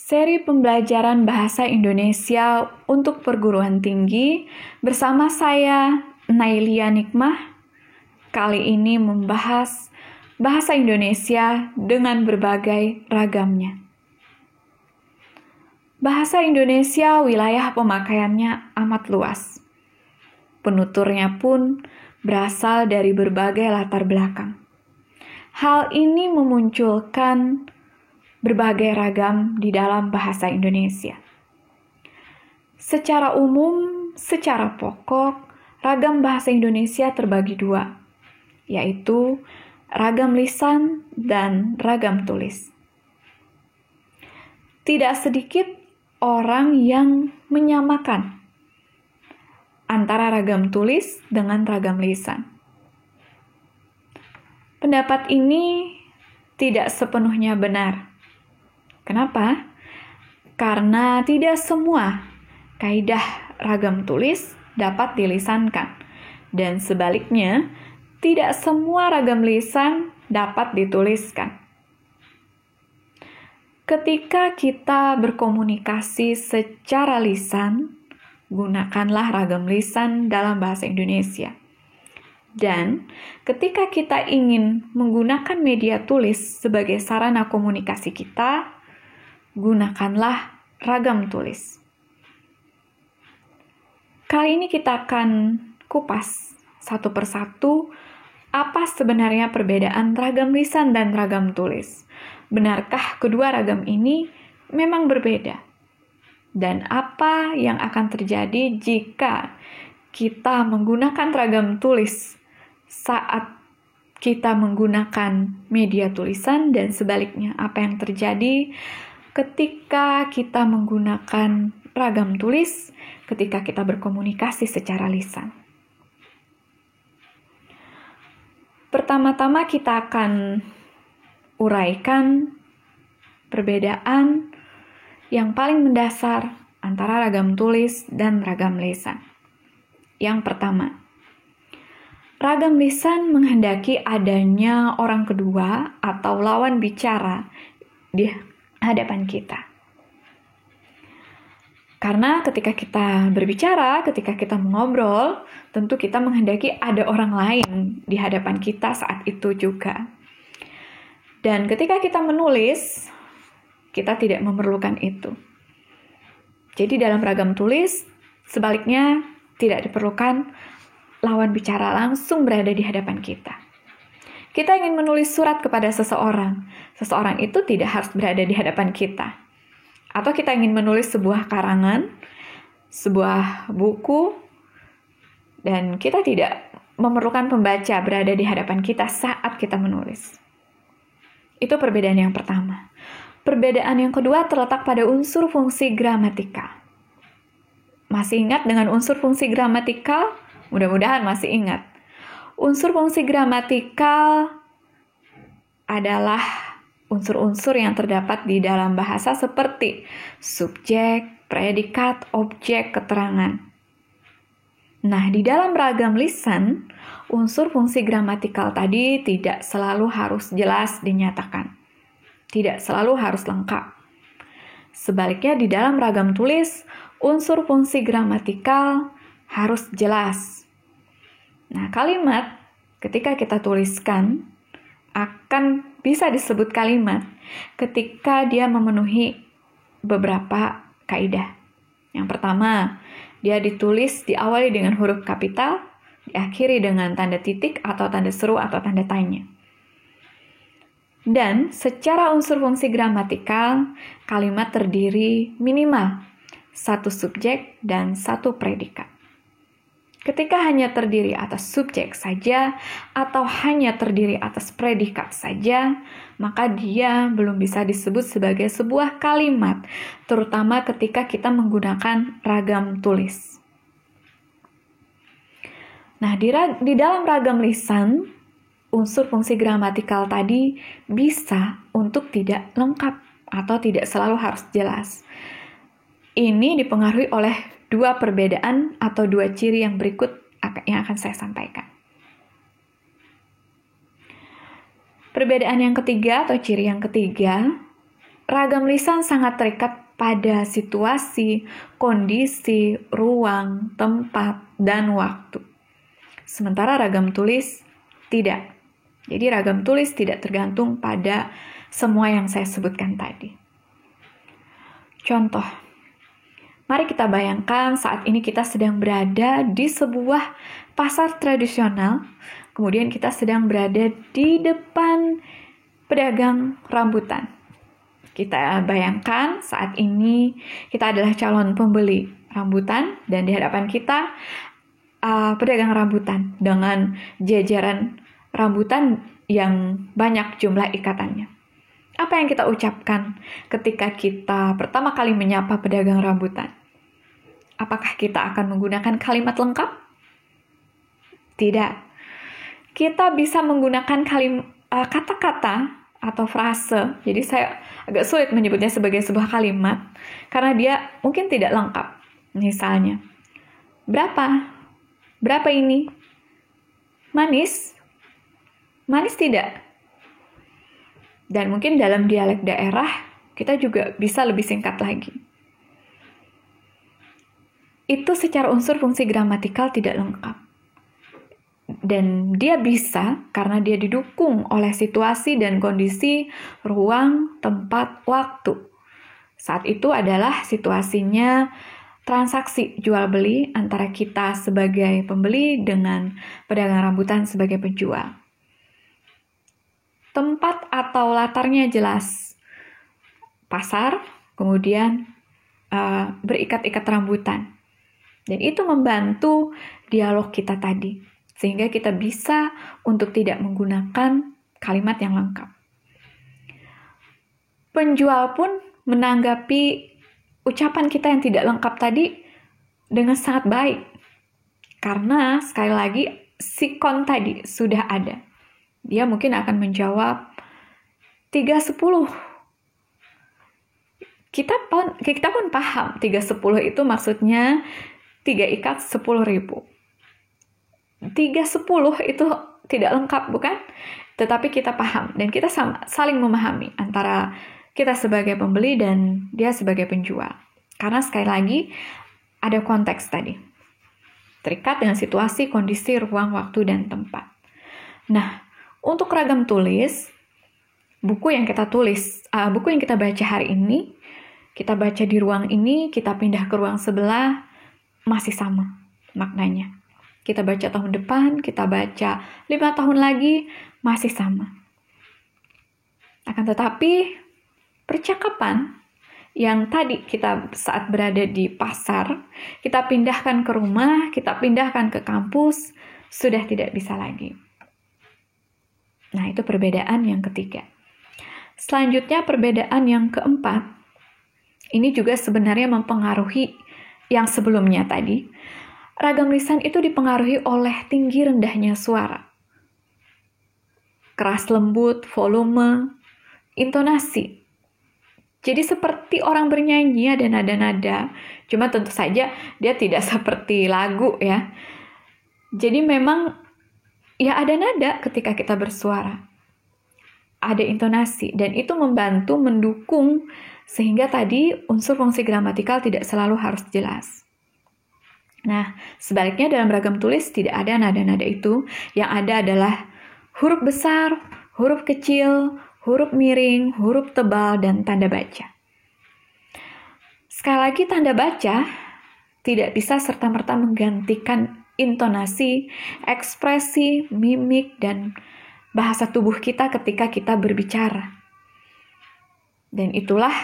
seri pembelajaran bahasa Indonesia untuk perguruan tinggi bersama saya, Nailia Nikmah. Kali ini membahas bahasa Indonesia dengan berbagai ragamnya. Bahasa Indonesia wilayah pemakaiannya amat luas. Penuturnya pun berasal dari berbagai latar belakang. Hal ini memunculkan berbagai ragam di dalam bahasa Indonesia. Secara umum, secara pokok, ragam bahasa Indonesia terbagi dua, yaitu ragam lisan dan ragam tulis. Tidak sedikit orang yang menyamakan antara ragam tulis dengan ragam lisan. Pendapat ini tidak sepenuhnya benar. Kenapa? Karena tidak semua kaidah ragam tulis dapat dilisankan, dan sebaliknya, tidak semua ragam lisan dapat dituliskan. Ketika kita berkomunikasi secara lisan, gunakanlah ragam lisan dalam bahasa Indonesia. Dan ketika kita ingin menggunakan media tulis sebagai sarana komunikasi kita, gunakanlah ragam tulis. Kali ini kita akan kupas satu persatu apa sebenarnya perbedaan ragam lisan dan ragam tulis. Benarkah kedua ragam ini memang berbeda? Dan apa yang akan terjadi jika kita menggunakan ragam tulis saat kita menggunakan media tulisan, dan sebaliknya apa yang terjadi ketika kita menggunakan ragam tulis ketika kita berkomunikasi secara lisan. Pertama-tama kita akan uraikan perbedaan yang paling mendasar antara ragam tulis dan ragam lisan. Yang pertama, ragam lisan menghendaki adanya orang kedua atau lawan bicara di hadapan kita. Karena ketika kita berbicara, ketika kita mengobrol, tentu kita menghendaki ada orang lain di hadapan kita saat itu juga. Dan ketika kita menulis, kita tidak memerlukan itu. Jadi dalam ragam tulis, sebaliknya tidak diperlukan lawan bicara langsung berada di hadapan kita. Kita ingin menulis surat kepada seseorang. Seseorang itu tidak harus berada di hadapan kita. Atau kita ingin menulis sebuah karangan, sebuah buku, dan kita tidak memerlukan pembaca berada di hadapan kita saat kita menulis. Itu perbedaan yang pertama. Perbedaan yang kedua terletak pada unsur fungsi gramatikal. Masih ingat dengan unsur fungsi gramatikal? Mudah-mudahan masih ingat. Unsur fungsi gramatikal adalah unsur-unsur yang terdapat di dalam bahasa seperti subjek, predikat, objek, keterangan. Nah, di dalam ragam lisan, unsur fungsi gramatikal tadi tidak selalu harus jelas dinyatakan. Tidak selalu harus lengkap. Sebaliknya di dalam ragam tulis, unsur fungsi gramatikal harus jelas. Nah, kalimat ketika kita tuliskan akan bisa disebut kalimat ketika dia memenuhi beberapa kaidah. Yang pertama, dia ditulis diawali dengan huruf kapital, diakhiri dengan tanda titik atau tanda seru atau tanda tanya. Dan secara unsur fungsi gramatikal, kalimat terdiri minimal satu subjek dan satu predikat. Ketika hanya terdiri atas subjek saja atau hanya terdiri atas predikat saja, maka dia belum bisa disebut sebagai sebuah kalimat, terutama ketika kita menggunakan ragam tulis. Nah, di dalam ragam lisan, unsur fungsi gramatikal tadi bisa untuk tidak lengkap atau tidak selalu harus jelas. Ini dipengaruhi oleh dua perbedaan atau dua ciri yang berikut yang akan saya sampaikan. Perbedaan yang ketiga atau ciri yang ketiga ragam lisan sangat terikat pada situasi, kondisi, ruang, tempat, dan waktu. Sementara ragam tulis tidak. Jadi ragam tulis tidak tergantung pada semua yang saya sebutkan tadi. Contoh, mari kita bayangkan saat ini kita sedang berada di sebuah pasar tradisional, kemudian kita sedang berada di depan pedagang rambutan. Kita bayangkan saat ini kita adalah calon pembeli rambutan dan di hadapan kita pedagang rambutan dengan jajaran rambutan yang banyak jumlah ikatannya. Apa yang kita ucapkan ketika kita pertama kali menyapa pedagang rambutan? Apakah kita akan menggunakan kalimat lengkap? Tidak. Kita bisa menggunakan kata-kata atau frase. Jadi saya agak sulit menyebutnya sebagai sebuah kalimat karena dia mungkin tidak lengkap. Misalnya, berapa? Berapa ini? Manis? Manis tidak? Dan mungkin dalam dialek daerah kita juga bisa lebih singkat lagi. Itu secara unsur fungsi gramatikal tidak lengkap. Dan dia bisa karena dia didukung oleh situasi dan kondisi, ruang, tempat, waktu. Saat itu adalah situasinya transaksi jual beli antara kita sebagai pembeli dengan pedagang rambutan sebagai penjual. Tempat atau latarnya jelas. Pasar, kemudian berikat-ikat rambutan. Dan itu membantu dialog kita tadi. Sehingga kita bisa untuk tidak menggunakan kalimat yang lengkap. Penjual pun menanggapi ucapan kita yang tidak lengkap tadi dengan sangat baik. Karena sekali lagi sikon tadi sudah ada. Dia mungkin akan menjawab 310. Kita pun paham 310 itu maksudnya 3 ikat 10.000. 310 itu tidak lengkap, bukan? Tetapi kita paham dan kita saling memahami antara kita sebagai pembeli dan dia sebagai penjual. Karena sekali lagi ada konteks tadi. Terikat dengan situasi, kondisi, ruang, waktu, dan tempat. Nah, untuk ragam tulis, buku yang kita baca hari ini, kita baca di ruang ini, kita pindah ke ruang sebelah, masih sama maknanya. Kita baca tahun depan, kita baca 5 tahun lagi, masih sama. Akan tetapi, percakapan yang tadi kita saat berada di pasar, kita pindahkan ke rumah, kita pindahkan ke kampus, sudah tidak bisa lagi. Nah, itu perbedaan yang ketiga. Selanjutnya, perbedaan yang keempat, ini juga sebenarnya mempengaruhi yang sebelumnya tadi. Ragam lisan itu dipengaruhi oleh tinggi rendahnya suara. Keras lembut, volume, intonasi. Jadi seperti orang bernyanyi ada nada-nada, cuma tentu saja dia tidak seperti lagu ya. Jadi memang ya ada nada ketika kita bersuara. Ada intonasi dan itu membantu mendukung sehingga tadi unsur fungsi gramatikal tidak selalu harus jelas. Nah, sebaliknya dalam ragam tulis tidak ada nada-nada itu. Yang ada adalah huruf besar, huruf kecil, huruf miring, huruf tebal, dan tanda baca. Sekali lagi, tanda baca tidak bisa serta-merta menggantikan intonasi, ekspresi, mimik, dan bahasa tubuh kita ketika kita berbicara. Dan itulah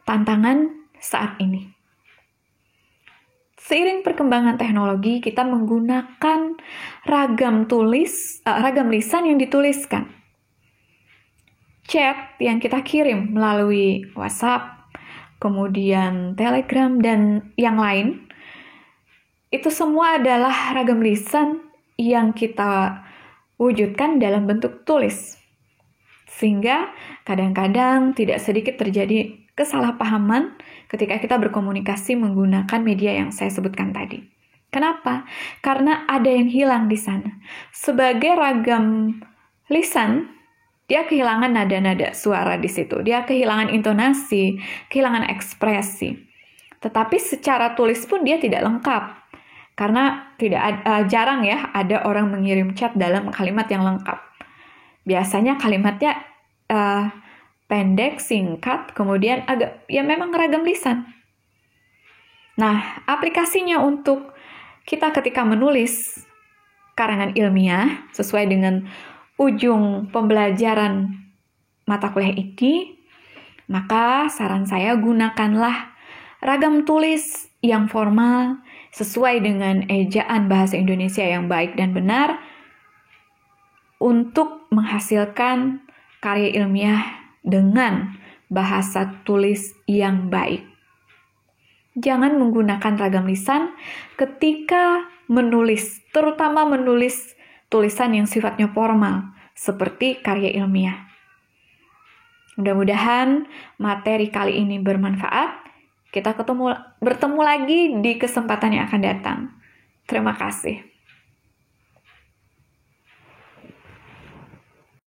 tantangan saat ini. Seiring perkembangan teknologi, kita menggunakan ragam lisan yang dituliskan. Chat yang kita kirim melalui WhatsApp, kemudian Telegram, dan yang lain, itu semua adalah ragam lisan yang kita wujudkan dalam bentuk tulis. Sehingga kadang-kadang tidak sedikit terjadi kesalahpahaman ketika kita berkomunikasi menggunakan media yang saya sebutkan tadi. Kenapa? Karena ada yang hilang di sana. Sebagai ragam lisan, Dia kehilangan nada-nada suara di situ. Dia kehilangan intonasi, kehilangan ekspresi. Tetapi secara tulis pun dia tidak lengkap. Karena jarang ya ada orang mengirim chat dalam kalimat yang lengkap. Biasanya kalimatnya pendek, singkat, kemudian agak ya memang ragam lisan. Nah, aplikasinya untuk kita ketika menulis karangan ilmiah sesuai dengan ujung pembelajaran mata kuliah ini, maka saran saya gunakanlah ragam tulis yang formal sesuai dengan ejaan bahasa Indonesia yang baik dan benar untuk menghasilkan karya ilmiah dengan bahasa tulis yang baik. Jangan menggunakan ragam lisan ketika menulis, terutama menulis tulisan yang sifatnya formal, seperti karya ilmiah. Mudah-mudahan materi kali ini bermanfaat. Kita bertemu lagi di kesempatan yang akan datang. Terima kasih.